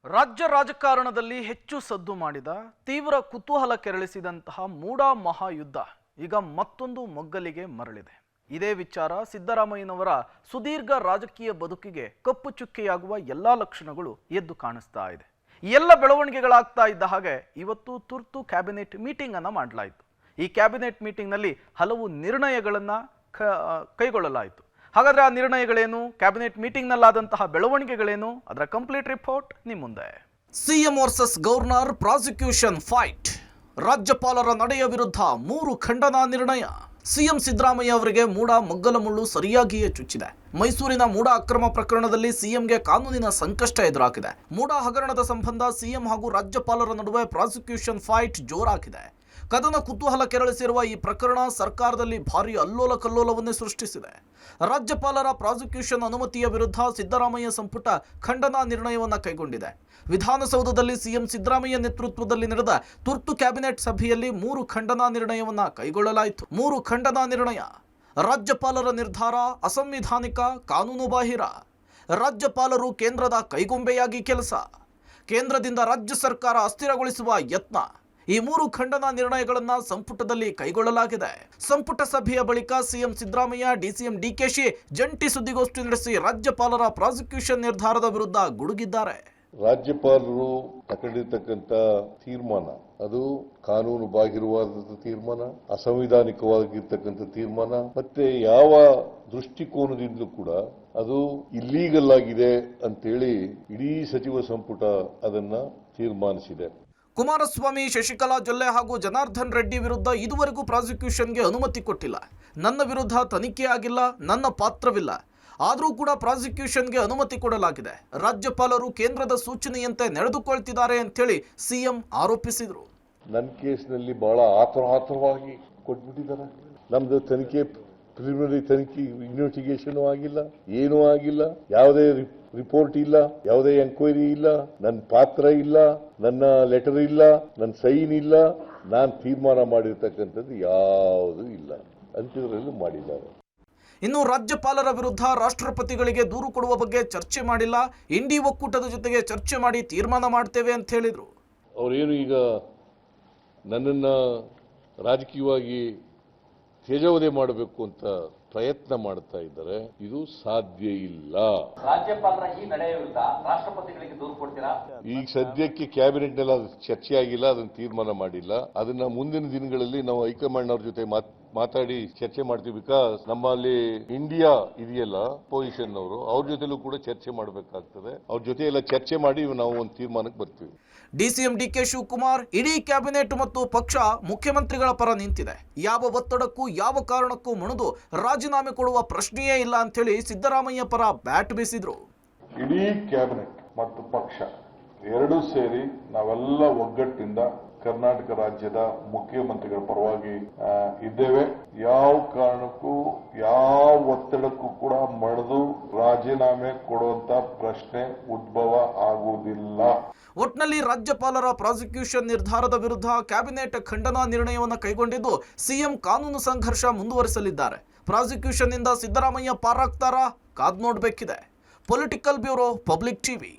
ರಾಜ್ಯ ರಾಜಕಾರಣದಲ್ಲಿ ಹೆಚ್ಚು ಸದ್ದು ಮಾಡಿದ ತೀವ್ರ ಕುತೂಹಲ ಕೆರಳಿಸಿದಂತಹ ಮೂಡಾ ಮಹಾಯುದ್ಧ ಈಗ ಮತ್ತೊಂದು ಮೊಗ್ಗಲಿಗೆ ಮರಳಿದೆ. ಇದೇ ವಿಚಾರ ಸಿದ್ದರಾಮಯ್ಯನವರ ಸುದೀರ್ಘ ರಾಜಕೀಯ ಬದುಕಿಗೆ ಕಪ್ಪು ಚುಕ್ಕೆಯಾಗುವ ಎಲ್ಲಾ ಲಕ್ಷಣಗಳು ಎದ್ದು ಕಾಣಿಸ್ತಾ ಇದೆ. ಈ ಎಲ್ಲ ಬೆಳವಣಿಗೆಗಳಾಗ್ತಾ ಇದ್ದ ಹಾಗೆ ಇವತ್ತು ತುರ್ತು ಕ್ಯಾಬಿನೆಟ್ ಮೀಟಿಂಗ್ ಅನ್ನು ಮಾಡಲಾಯಿತು. ಈ ಕ್ಯಾಬಿನೆಟ್ ಮೀಟಿಂಗ್ ನಲ್ಲಿ ಹಲವು ನಿರ್ಣಯಗಳನ್ನು ಕೈಗೊಳ್ಳಲಾಯಿತು. ಹಾಗಾದ್ರೆ ಆ ನಿರ್ಣಯಗಳೇನು, ಕ್ಯಾಬಿನೆಟ್ ಮೀಟಿಂಗ್ ನಲ್ಲಾದಂತಹ ಬೆಳವಣಿಗೆಗಳೇನು, ಅದರ ಕಂಪ್ಲೀಟ್ ರಿಪೋರ್ಟ್ ನಿಮ್ಮ ಮುಂದೆ. CM versus governor prosecution fight. ರಾಜ್ಯಪಾಲರ ನಡೆಯ ವಿರುದ್ಧ 3 ಖಂಡನಾ ನಿರ್ಣಯ. ಸಿಎಂ ಸಿದ್ದರಾಮಯ್ಯ ಅವರಿಗೆ ಮೂಡಾ ಮಗ್ಗಲ ಮುಳ್ಳು ಸರಿಯಾಗಿಯೇ ಚುಚ್ಚಿದೆ. ಮೈಸೂರಿನ ಮೂಡಾ ಅಕ್ರಮ ಪ್ರಕರಣದಲ್ಲಿ ಸಿಎಂಗೆ ಕಾನೂನಿನ ಸಂಕಷ್ಟ ಎದುರಾಗಿದೆ. ಮೂಡಾ ಹಗರಣದ ಸಂಬಂಧ ಸಿಎಂ ಹಾಗೂ ರಾಜ್ಯಪಾಲರ ನಡುವೆ ಪ್ರಾಸಿಕ್ಯೂಷನ್ ಫೈಟ್ ಜೋರಾಗಿದೆ. ಕದನ ಕುತೂಹಲ ಕೆರಳಿಸಿರುವ ಈ ಪ್ರಕರಣ ಸರ್ಕಾರದಲ್ಲಿ ಭಾರಿ ಅಲ್ಲೋಲ ಕಲ್ಲೋಲವನ್ನೇ ಸೃಷ್ಟಿಸಿದೆ. ರಾಜ್ಯಪಾಲರ ಪ್ರಾಸಿಕ್ಯೂಷನ್ ಅನುಮತಿಯ ವಿರುದ್ಧ ಸಿದ್ದರಾಮಯ್ಯ ಸಂಪುಟ ಖಂಡನಾ ನಿರ್ಣಯವನ್ನು ಕೈಗೊಂಡಿದೆ. ವಿಧಾನಸೌಧದಲ್ಲಿ ಸಿಎಂ ಸಿದ್ದರಾಮಯ್ಯ ನೇತೃತ್ವದಲ್ಲಿ ನಡೆದ ತುರ್ತು ಕ್ಯಾಬಿನೆಟ್ ಸಭೆಯಲ್ಲಿ 3 ಖಂಡನಾ ನಿರ್ಣಯವನ್ನು ಕೈಗೊಳ್ಳಲಾಯಿತು. 3 ಖಂಡನಾ ನಿರ್ಣಯ. ರಾಜ್ಯಪಾಲರ ನಿರ್ಧಾರ ಅಸಂವಿಧಾನಿಕ, ಕಾನೂನುಬಾಹಿರ. ರಾಜ್ಯಪಾಲರು ಕೇಂದ್ರದ ಕೈಗೊಂಬೆಯಾಗಿ ಕೆಲಸ. ಕೇಂದ್ರದಿಂದ ರಾಜ್ಯ ಸರ್ಕಾರ ಅಸ್ಥಿರಗೊಳಿಸುವ ಯತ್ನ. ಈ 3 ಖಂಡನಾ ನಿರ್ಣಯಗಳನ್ನು ಸಂಪುಟದಲ್ಲಿ ಕೈಗೊಳ್ಳಲಾಗಿದೆ. ಸಂಪುಟ ಸಭೆಯ ಬಳಿಕ ಸಿಎಂ ಸಿದ್ದರಾಮಯ್ಯ, ಡಿಸಿಎಂ ಡಿಕೆಶಿ ಜಂಟಿ ಸುದ್ದಿಗೋಷ್ಠಿ ನಡೆಸಿ ರಾಜ್ಯಪಾಲರ ಪ್ರಾಸಿಕ್ಯೂಷನ್ ನಿರ್ಧಾರದ ವಿರುದ್ಧ ಗುಡುಗಿದ್ದಾರೆ. ರಾಜ್ಯಪಾಲರು ತಗೊಂಡಿರ್ತಕ್ಕಂಥ ತೀರ್ಮಾನ ಅದು ಕಾನೂನು ಬಾಹಿರವಾದ ತೀರ್ಮಾನ, ಅಸಂವಿಧಾನಿಕವಾಗಿರ್ತಕ್ಕಂಥ ತೀರ್ಮಾನ, ಮತ್ತೆ ಯಾವ ದೃಷ್ಟಿಕೋನದಿಂದಲೂ ಕೂಡ ಅದು ಇಲ್ಲೀಗಲ್ ಆಗಿದೆ ಅಂತೇಳಿ ಇಡೀ ಸಚಿವ ಸಂಪುಟ ಅದನ್ನ ತೀರ್ಮಾನಿಸಿದೆ. ಕುಮಾರಸ್ವಾಮಿ, ಶಶಿಕಲಾ ಜೊಲ್ಲೆ ಹಾಗೂ ಜನಾರ್ದನ್ ರೆಡ್ಡಿ ವಿರುದ್ಧ ಇದುವರೆಗೂ ಪ್ರಾಸಿಕ್ಯೂಷನ್ಗೆ ಅನುಮತಿ ಕೊಟ್ಟಿಲ್ಲ. ನನ್ನ ವಿರುದ್ಧ ತನಿಖೆ ಆಗಿಲ್ಲ, ನನ್ನ ಪಾತ್ರವಿಲ್ಲ. ಆದರೂ ಕೂಡ ಪ್ರಾಸಿಕ್ಯೂಷನ್ಗೆ ಅನುಮತಿ ಕೊಡಲಾಗಿದೆ. ರಾಜ್ಯಪಾಲರು ಕೇಂದ್ರದ ಸೂಚನೆಯಂತೆ ನಡೆದುಕೊಳ್ತಿದ್ದಾರೆ ಅಂತೇಳಿ ಸಿಎಂ ಆರೋಪಿಸಿದರು. ನನ್ನ ಕೇಸ್ನಲ್ಲಿ ಬಹಳ ಆತುರವಾಗಿ ಕೊಟ್ಬಿಟ್ಟಿದ್ದಾರೆ. ನಮ್ದು ತನಿಖೆ ಪ್ರಿಲಿಮಿನರಿ ತನಿಖೆ ಇನ್ವೆಸ್ಟಿಗೇಷನ್ ಆಗಿಲ್ಲ, ಏನೂ ಆಗಿಲ್ಲ, ಯಾವುದೇ ರಿಪೋರ್ಟ್ ಇಲ್ಲ, ಯಾವುದೇ ಎಂಕ್ವೈರಿ ಇಲ್ಲ, ನನ್ನ ಪಾತ್ರ ಇಲ್ಲ, ನನ್ನ ಲೆಟರ್ ಇಲ್ಲ, ನನ್ನ ಸೈನ್ ಇಲ್ಲ, ನಾನು ತೀರ್ಮಾನ ಮಾಡಿರ್ತಕ್ಕಂಥದ್ದು ಯಾವುದೂ ಇಲ್ಲ ಅಂತಿದ್ರಲ್ಲೂ ಮಾಡಿದ್ದಾರೆ. ಇನ್ನು ರಾಜ್ಯಪಾಲರ ವಿರುದ್ಧ ರಾಷ್ಟ್ರಪತಿಗಳಿಗೆ ದೂರು ಕೊಡುವ ಬಗ್ಗೆ ಚರ್ಚೆ ಮಾಡಿಲ್ಲ. ಇಂಡಿ ಒಕ್ಕೂಟದ ಜೊತೆಗೆ ಚರ್ಚೆ ಮಾಡಿ ತೀರ್ಮಾನ ಮಾಡ್ತೇವೆ ಅಂತ ಹೇಳಿದ್ರು. ಅವರೇನು ಈಗ ನನ್ನನ್ನ ರಾಜಕೀಯವಾಗಿ ತೇಜೋವಧೆ ಮಾಡಬೇಕು ಅಂತ ಪ್ರಯತ್ನ ಮಾಡ್ತಾ ಇದ್ದಾರೆ. ಇದು ಸಾಧ್ಯ ಇಲ್ಲ. ರಾಜ್ಯಪಾಲರ ಈ ನಡೆಯ ವಿರುದ್ಧ ರಾಷ್ಟ್ರಪತಿಗಳಿಗೆ ದೂರು ಕೊಡ್ತೀರಾ? ಈಗ ಸದ್ಯಕ್ಕೆ ಕ್ಯಾಬಿನೆಟ್ ನಲ್ಲಿ ಅದು ಚರ್ಚೆ ಆಗಿಲ್ಲ, ಅದನ್ನ ತೀರ್ಮಾನ ಮಾಡಿಲ್ಲ. ಅದನ್ನ ಮುಂದಿನ ದಿನಗಳಲ್ಲಿ ನಾವು ಹೈಕಮಾಂಡ್ ಅವ್ರ ಜೊತೆ ಮಾತಾಡಿ ಚರ್ಚೆ ಮಾಡ್ತೀವಿ. ಬಿಕಾಸ್ ನಮ್ಮಲ್ಲಿ ಇಂಡಿಯಾ ಇದೆಯಲ್ಲ ಪೊಸಿಷನ್ ಅವರು, ಅವ್ರ ಜೊತೆಲೂ ಕೂಡ ಚರ್ಚೆ ಮಾಡಬೇಕಾಗ್ತದೆ. ಅವ್ರ ಜೊತೆ ಎಲ್ಲ ಚರ್ಚೆ ಮಾಡಿ ನಾವು ಒಂದು ತೀರ್ಮಾನಕ್ಕೆ ಬರ್ತೀವಿ. ಡಿಸಿಎಂ ಡಿಕೆ ಶಿವಕುಮಾರ್ ಇಡೀ ಕ್ಯಾಬಿನೆಟ್ ಮತ್ತು ಪಕ್ಷ ಮುಖ್ಯಮಂತ್ರಿಗಳ ಪರ ನಿಂತಿದೆ. ಯಾವ ಒತ್ತಡಕ್ಕೂ ಯಾವ ಕಾರಣಕ್ಕೂ ಮಣಿದು ರಾಜೀನಾಮೆ ಕೊಡುವ ಪ್ರಶ್ನೆಯೇ ಇಲ್ಲ ಅಂತೇಳಿ ಸಿದ್ದರಾಮಯ್ಯ ಪರ ಬ್ಯಾಟ್ ಬೀಸಿದ್ರು. ಇಡೀ ಕ್ಯಾಬಿನೆಟ್ ಮತ್ತು ಪಕ್ಷ ಎರಡೂ ಸೇರಿ ನಾವೆಲ್ಲ ಒಗ್ಗಟ್ಟಿಂದ ಕರ್ನಾಟಕ ರಾಜ್ಯದ ಮುಖ್ಯಮಂತ್ರಿಗಳ ಪರವಾಗಿ ಇದ್ದೇವೆ. ಯಾವ ಕಾರಣಕ್ಕೂ ಯಾವ ಒತ್ತಡಕ್ಕೂ ಕೂಡ ಮಣಿದು ರಾಜೀನಾಮೆ ಕೊಡುವಂತ ಪ್ರಶ್ನೆ ಉದ್ಭವ ಆಗುವುದಿಲ್ಲ. ಒಟ್ನಲ್ಲಿ ರಾಜ್ಯಪಾಲರ ಪ್ರಾಸಿಕ್ಯೂಷನ್ ನಿರ್ಧಾರದ ವಿರುದ್ಧ ಕ್ಯಾಬಿನೆಟ್ ಖಂಡನಾ ನಿರ್ಣಯವನ್ನು ಕೈಗೊಂಡಿದ್ದು ಸಿಎಂ ಕಾನೂನು ಸಂಘರ್ಷ ಮುಂದುವರಿಸಲಿದ್ದಾರೆ. ಪ್ರಾಸಿಕ್ಯೂಷನ್ ನಿಂದ ಸಿದ್ದರಾಮಯ್ಯ ಪಾರಾಗ್ತಾರಾ? ಕಾದ್ ನೋಡಬೇಕಿದೆ. Political bureau, Public TV.